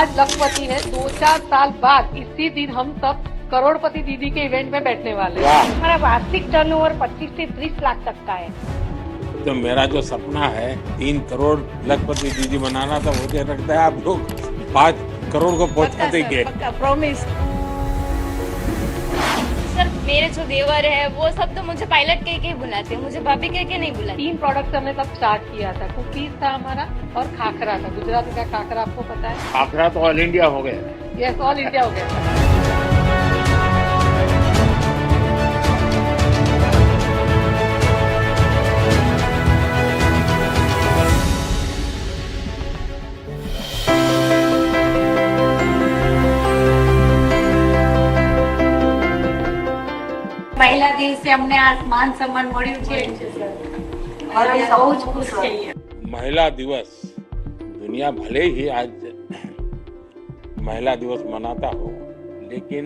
आज लखपति है, 2-4 साल बाद इसी दिन हम सब करोड़पति दीदी के इवेंट में बैठने वाले हैं। हमारा वार्षिक टर्नओवर 25 से 30 लाख तक का है। तो मेरा जो सपना है 3 करोड़ लखपति दीदी बनाना था, मुझे लगता है आप लोग 5 करोड़ को पहुंचा देंगे। प्रॉमिस। सर मेरे जो देवर है वो सब तो मुझे पायलट कह के बुलाते हैं, मुझे भाभी कह के नहीं बुलाते। 3 प्रोडक्ट्स हमने तब स्टार्ट किया था। कुकीज था हमारा और खाखरा था। गुजराती का खाखरा आपको पता है? खाखरा तो ऑल इंडिया हो गया। यस, ऑल इंडिया हो गया। પહેલા દિવસે અમને આ માન સન્માન મળ્યું છે और हम બહુ જ ખુશ છીએ। महिला दिवस, दुनिया भले ही आज महिला दिवस मनाता हो, लेकिन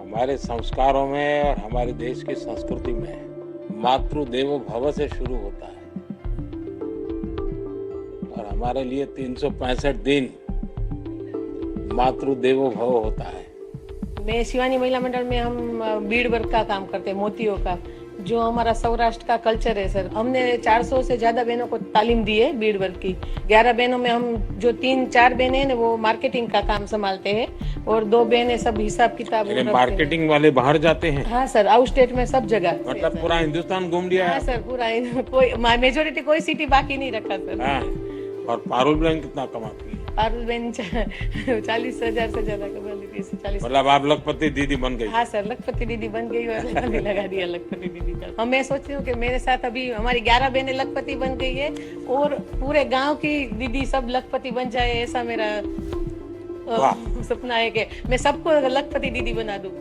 हमारे संस्कारों में और हमारे देश की संस्कृति में मातृ देवो भव से शुरू होता है। और हमारे लिए 365 दिन मातृ देवो भव होता है। मैं शिवानी महिला मंडल में हम बीड वर्क का काम करते हैं, मोतियों का, जो हमारा सौराष्ट्र का कल्चर है सर। हमने 400 से ज्यादा बहनों को तालीम दी है बीड वर्क की। 11 बहनों में हम जो 3-4 बहनें हैं वो मार्केटिंग का काम संभालते हैं और 2 बहनें सब हिसाब किताब। मार्केटिंग वाले बाहर जाते हैं? हाँ सर, आउट स्टेट में सब जगह। मतलब पूरा हिंदुस्तान घूम लिया? हाँ सर, पूरा कोई मेजोरिटी कोई सिटी बाकी नहीं रखा सर। हाँ। और पारुल बहन कितना कमाती है? पारुल बहन 40,000 से ज्यादा कमा ली थी। 40। मतलब आप लखपति दीदी बन गई? हाँ सर, लखपति दीदी बन गई और लगा दिया लखपति दीदी का। हम मैं सोचती हूँ कि मेरे साथ अभी हमारी 11 बहनें लखपति बन गई है और पूरे गांव की दीदी सब लखपति बन जाए, ऐसा मेरा सपना है कि मैं सबको लखपति दीदी बना दूं।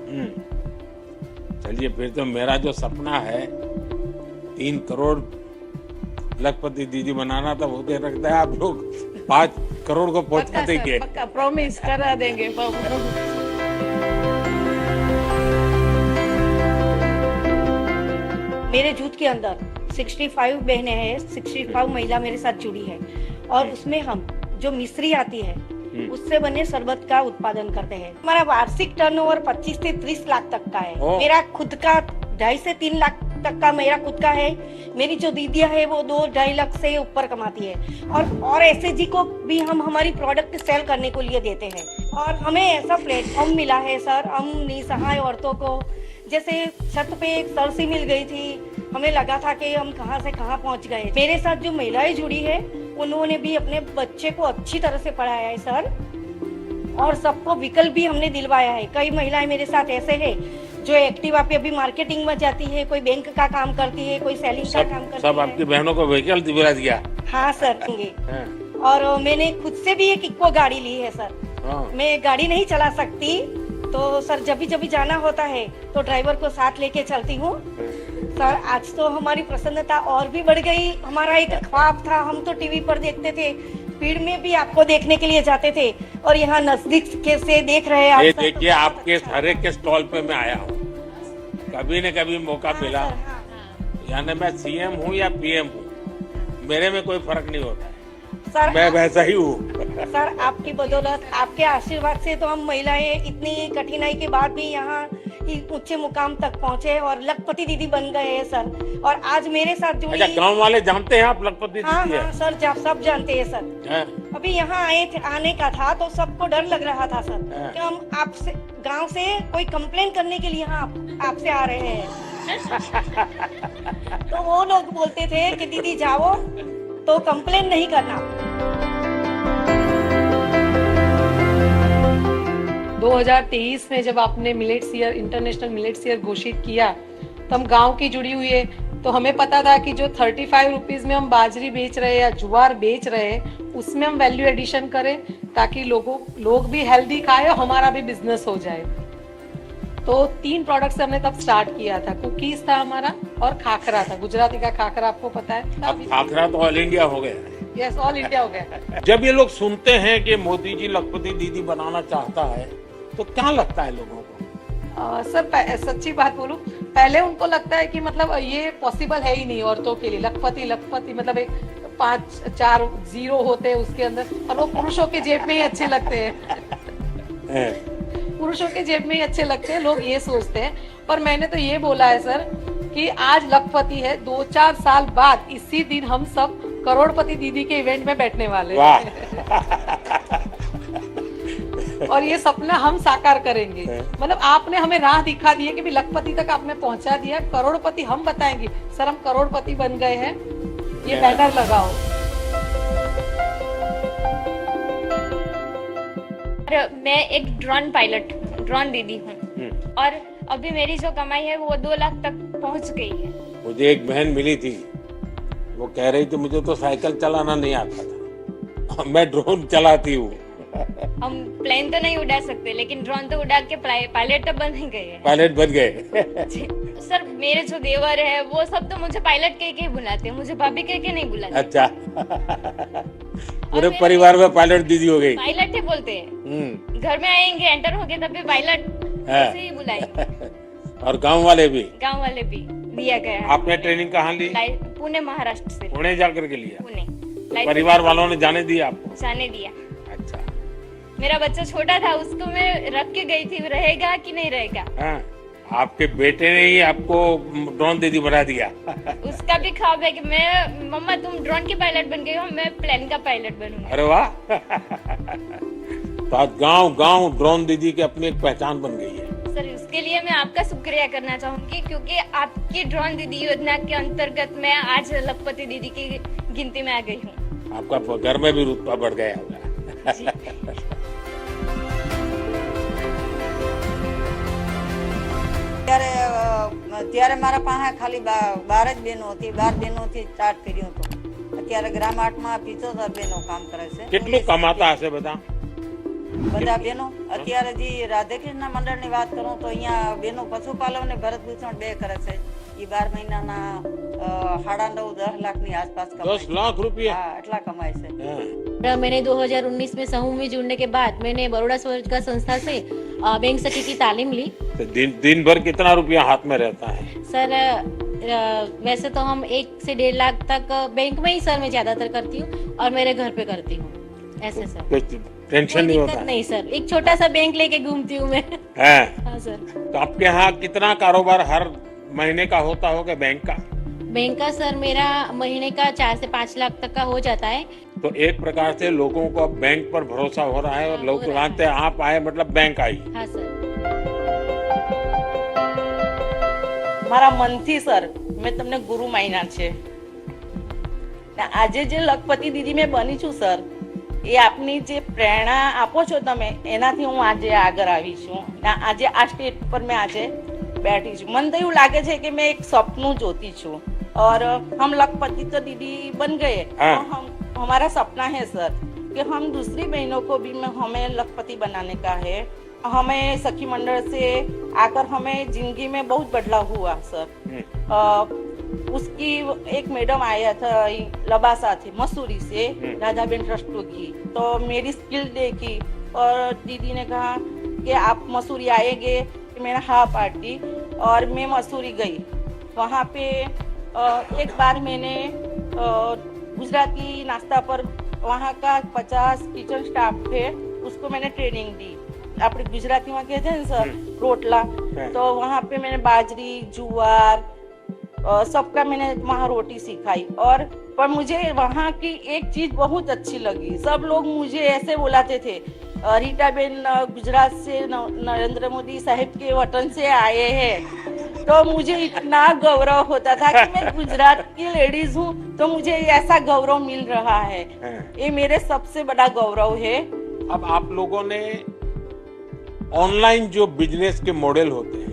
चलिए, फिर तो मेरा जो सपना है 3 करोड़ लखपति दीदी बनाना था, मुझे लगता है आप लोग 5 करोड़ को पहुंचा देंगे। पक्का प्रॉमिस करा देंगे। मेरे जूथ के अंदर 65 बहनें हैं, 65 महिला मेरे साथ जुड़ी है और उसमें हम जो मिश्री आती है उससे बने शरबत का उत्पादन करते हैं। हमारा वार्षिक टर्नओवर 25 से 30 लाख तक का है। मेरा खुद का 2.5 से 3 लाख तक का मेरा खुद का है। मेरी जो दीदियां है वो 2-2.5 लाख से ऊपर कमाती है और ऐसे जी को भी हम हमारी प्रोडक्ट सेल करने को लिए देते हैं। और हमें ऐसा प्लेटफॉर्म मिला है सर, हम निसहाय औरतों को, जैसे छत पे एक सर सी मिल गई थी, हमें लगा था कि हम कहां से कहां पहुंच गए। मेरे साथ जो महिलाएं जुड़ी है उन्होंने भी अपने बच्चे को अच्छी तरह से पढ़ाया है सर, और सबको विकल्प भी हमने दिलवाया है। कई महिलाएं मेरे साथ ऐसे है जो एक्टिवा पे अभी मार्केटिंग में जाती है, कोई बैंक का काम करती है, कोई सेलिंग का काम करती है। सब आपकी बहनों को व्हीकल दिला दिया? हाँ सर। और मैंने खुद से भी एक इक्को गाड़ी ली है सर। मैं गाड़ी नहीं चला सकती तो सर जब भी जाना होता है तो ड्राइवर को साथ लेके चलती हूँ सर। आज तो हमारी प्रसन्नता और भी बढ़ गई। हमारा एक ख्वाब था, हम तो टीवी पर देखते थे, भीड़ में भी आपको देखने के लिए जाते थे और यहाँ नजदीक से देख रहे हैं आप। देखिए, आपके हर एक के स्टॉल पे मैं आया हूँ, कभी न कभी मौका मिला। यानी मैं सीएम हूँ या पीएम हूँ, मेरे में कोई फर्क नहीं होता सर। मैं वैसा ही हूँ सर आपकी बदौलत, आपके आशीर्वाद से तो हम महिलाएं इतनी कठिनाई के बाद भी यहाँ ऊंचे मुकाम तक पहुँचे और लखपति दीदी बन गए हैं सर। और आज मेरे साथ जुड़ी। अच्छा, गांव वाले जानते हैं आप लखपति हाँ, दीदी? हाँ सर, सब जानते हैं सर। अभी यहाँ आने का था तो सबको डर लग रहा था सर कि हम आपसे गांव से कोई कंप्लेन करने के लिए आपसे आ रहे हैं। तो वो लोग बोलते थे कि दीदी जाओ तो कंप्लेन नहीं करना। 2023 में जब आपने millets year, international millets year घोषित किया तो हम गांव की जुड़ी हुई है, तो हमें पता था कि जो 35 रुपीज में हम बाजरी बेच रहे हैं या ज्वार बेच रहे हैं उसमें हम वैल्यू एडिशन करें ताकि लोग भी हेल्दी खाए और हमारा भी बिजनेस हो जाए। तो 3 प्रोडक्ट्स हमने तब स्टार्ट किया था। कुकीज था हमारा और खाखरा था। गुजराती का खाखरा आपको पता है? अब खाखरा तो ऑल इंडिया हो गया। यस, ऑल इंडिया हो गया। जब ये लोग सुनते हैं कि मोदी जी लखपति दीदी बनाना चाहता है तो क्या लगता है लोगों को? सर सच्ची बात बोलूं पहले उनको लगता है कि मतलब ये पॉसिबल है ही नहीं औरतों के लिए, लखपति लखपति मतलब एक 5-4 जीरो होते हैं उसके अंदर, और वो पुरुषों के जेब में ही अच्छे लगते हैं। पुरुषों के जेब में ही अच्छे लगते हैं, लोग ये सोचते हैं। पर मैंने तो ये बोला है सर कि आज लखपति है, 2-4 साल बाद इसी दिन हम सब करोड़पति दीदी के इवेंट में बैठने वाले हैं। और ये सपना हम साकार करेंगे। मतलब आपने हमें राह दिखा दी है कि भी लखपति तक आपने पहुंचा दिया, करोड़पति हम बताएंगे सर हम करोड़पति बन गए हैं, ये बैनर लगाओ। मैं एक ड्रोन पायलट ड्रोन दीदी हूँ और अभी मेरी जो कमाई है वो 2 लाख तक पहुँच गई है। मुझे एक बहन मिली थी, वो कह रही थी मुझे तो साइकिल चलाना नहीं आता था, मैं ड्रोन चलाती हूँ। हम प्लेन तो नहीं उड़ा सकते लेकिन ड्रोन तो उड़ा के पायलट तो बन ही गए हैं। पायलट बन गए। सर मेरे जो देवर है वो सब तो मुझे पायलट कह के ही बुलाते हैं, मुझे भाभी कह के नहीं बुलाते। अच्छा। पूरे परिवार में पायलट दीदी हो गई। पायलट ही बोलते हैं, घर में आएंगे एंटर होंगे तभी पायलट ऐसे ही बुलाएंगे। और गांव वाले भी दिया गया है। आपने ट्रेनिंग कहाँ ली? पुणे महाराष्ट्र से। पुणे जाकर के लिया? पुणे। परिवार वालों ने जाने दिया आपको? जाने दिया। अच्छा। मेरा बच्चा छोटा था, उसको मैं रख के गई थी, रहेगा कि नहीं रहेगा। हाँ, आपके बेटे ने ही आपको ड्रोन दीदी बना दिया। उसका भी ख्वाब है कि मैं मम्मा तुम ड्रोन की पायलट बन गई हो, मैं प्लेन का पायलट बनूंगा। अरे वाह। तो आज गांव ड्रोन दीदी की अपनी एक पहचान बन गई है। सर उसके लिए मैं आपका शुक्रिया करना चाहूंगी क्योंकि आपकी ड्रोन दीदी योजना के अंतर्गत मैं आज लखपति दीदी की गिनती में आ गई हूँ। आपका घर में भी रुतबा बढ़ गया होगा। ત્યારે મારા પાસે ખાલી 12 જ બહેનો હતી, 12 બહેનોથી સ્ટાર્ટ કર્યું હતું। અત્યારે ગ્રામ 8માં 75 બહેનો કામ કરે છે। કેટલું કમાતા હશે બધા બહેનો? અત્યારે જે રાધેકૃષ્ણ મંડળની વાત કરું તો અહીંયા બહેનો પશુપાલન અને ભરતભૂષણ 2 કરે છે। એ 12 મહિનાના 9.5-10 લાખની આસપાસ કમાય। 10 लाख रुपया? હા, એટલા કમાય છે। मैंने 2019 में समूह में जुड़ने के बाद मैंने बड़ौदा स्वरोजगार संस्था से बैंक सखी की तालीम ली। तो दिन भर कितना रुपया हाथ में रहता है? सर वैसे तो हम 1 से 1.5 लाख तक बैंक में ही सर मैं ज्यादातर करती हूँ और मेरे घर पे करती हूँ। ऐसे सर कुछ टेंशन नहीं होता? नहीं सर, एक छोटा सा बैंक लेके घूमती हूँ मैं। है? हाँ सर। तो आपके यहाँ कितना कारोबार हर महीने का होता होगा बैंक का? बैंक का सर मेरा महीने का 4 से 5 लाख तक का हो जाता है। तो एक प्रकार से लोगों को अब बैंक पर भरोसा हो रहा है और लोग जानते हैं आप आए मतलब बैंक आई। हाँ सर। મારા મનથી સર મેં તમને ગુરુ માન્યા છે ને આજે જે લખપતિ દીદી મેં બની છું સર એ આપની જે પ્રેરણા આપો છો તમે એનાથી હું આજે આગળ આવી છું ને આજે આ સ્ટેજ પર મેં આજે बैठी છું। મને તો એવું લાગે છે કે મેં એક સપનું જોતી છું और हम लखपति तो दीदी बन गए। तो हम हमारा सपना है सर कि हम दूसरी बहनों को भी हमें लखपति बनाने का है। हमें सखी मंडल से आकर हमें जिंदगी में बहुत बदलाव हुआ सर। उसकी एक मैडम आया था लबासा थी मसूरी से, राधाबेन रस्तोगी, तो मेरी स्किल देखी और दीदी ने कहा कि आप मसूरी आएंगे। मैंने हाँ पार्टी और मैं मसूरी गई। वहाँ पे एक बार मैंने गुजराती नाश्ता पर वहाँ का 50 किचन स्टाफ थे उसको मैंने ट्रेनिंग दी। अपने गुजराती में कहते हैं सर रोटला, तो वहाँ पे मैंने बाजरी जुआर सबका मैंने वहाँ रोटी सिखाई। और पर मुझे वहाँ की एक चीज बहुत अच्छी लगी, सब लोग मुझे ऐसे बुलाते थे रीटा बेन गुजरात से नरेंद्र मोदी साहब के वतन से आए हैं। तो मुझे इतना गौरव होता था कि मैं गुजरात की लेडीज हूँ तो मुझे ऐसा गौरव मिल रहा है। ये मेरे सबसे बड़ा गौरव है। अब आप लोगों ने ऑनलाइन जो बिजनेस के मॉडल होते हैं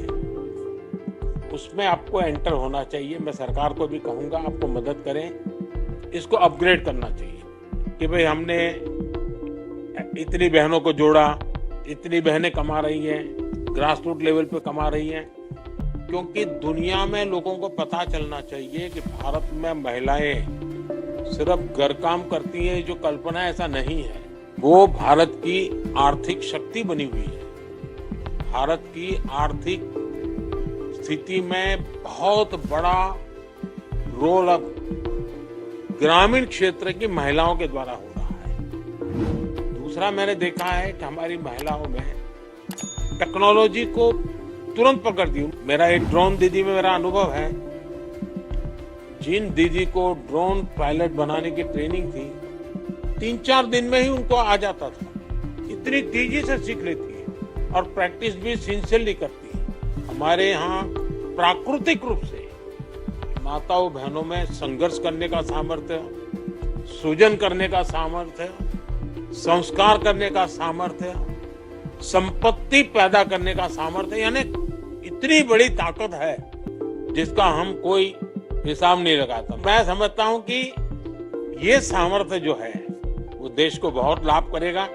उसमें आपको एंटर होना चाहिए। मैं सरकार को भी कहूंगा आपको मदद करें, इसको अपग्रेड करना चाहिए कि भाई हमने इतनी बहनों को जोड़ा, इतनी बहनें कमा रही हैं, ग्रास रूट लेवल पे कमा रही हैं, क्योंकि दुनिया में लोगों को पता चलना चाहिए कि भारत में महिलाएं सिर्फ घर काम करती हैं जो कल्पना ऐसा नहीं है, वो भारत की आर्थिक शक्ति बनी हुई है, भारत की आर्थिक स्थिति में बहुत बड़ा रोल अब ग्रामीण क्षेत्र की महिलाओं के द्वारा हो रहा है। दूसरा मैंने देखा है कि हमारी महिलाओं में टेक्नोलॉजी को तुरंत पकड़ती। मेरा एक ड्रोन दीदी में मेरा अनुभव है, जिन दीदी को ड्रोन पायलट बनाने की ट्रेनिंग थी 3-4 दिन में ही उनको आ जाता था। इतनी तेजी से सीख लेती है और प्रैक्टिस भी सिंसियरली करती है। हमारे यहाँ प्राकृतिक रूप से माताओं बहनों में संघर्ष करने का सामर्थ्य, सृजन करने का सामर्थ्य, संस्कार करने का सामर्थ्य, संपत्ति पैदा करने का सामर्थ्य, यानी इतनी बड़ी ताकत है जिसका हम कोई हिसाब नहीं लगाता। मैं समझता हूं कि ये सामर्थ्य जो है वो देश को बहुत लाभ करेगा।